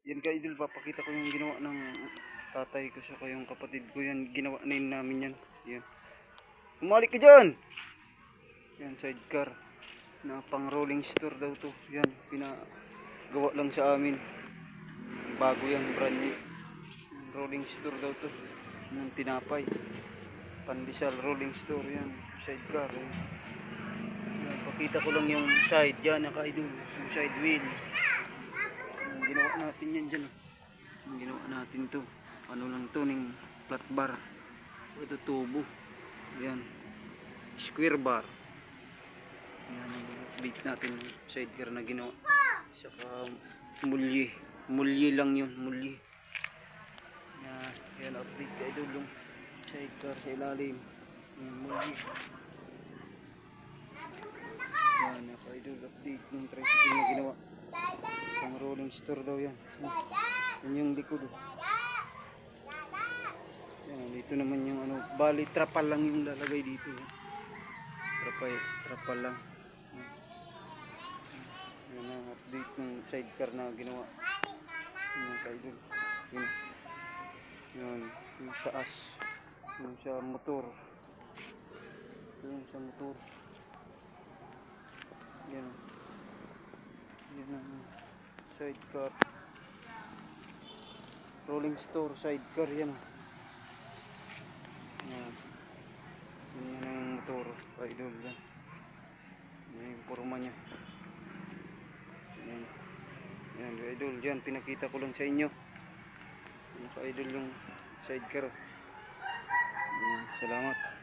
Yan ka idol, papakita ko yung ginawa ng tatay ko sa yung kapatid ko. Yan, ginawa na yun namin yan. Yan. Umalik ka dyan! Yan, sidecar. Na pang rolling store daw to. Yan, pinagawa lang sa amin. Bago yan, brand new. Rolling store daw to. Yan, tinapay. Pandesal rolling store yan. Sidecar. Yan. Yan, pakita ko lang yung side yan, naka-idol. Yung side wheel. Ginawa natin yan dyan. Ginawa natin to. Ano lang to, ning flat bar. Ito tubo. Yan. Square bar. Yan ang update natin. Sidecar na ginawa. Saka mulye. Mulye lang yun. Mulye. Yan. Yan update ka idol yung sidecar sa ilalim. Yan mulye. Yan naka idol update ng tricycle na ginawa. Pang rolling store daw yan. Yan yung likod. Yan, dito naman yung ano, bali trapal lang yung lalagay dito. Trapal lang. Yan ang update ng sidecar na ginawa. Yan kaidol. Yan, yung taas. Yung sa motor. Yung sa motor. Yan. Yan ang sidecar. Rolling store sidecar yan. Yan. Yan ang motor. Idol yan. Yan yung forma niya. Yan. Yan idol yan. Pinakita ko lang sa inyo. Yan idol yung sidecar. Yan. Salamat.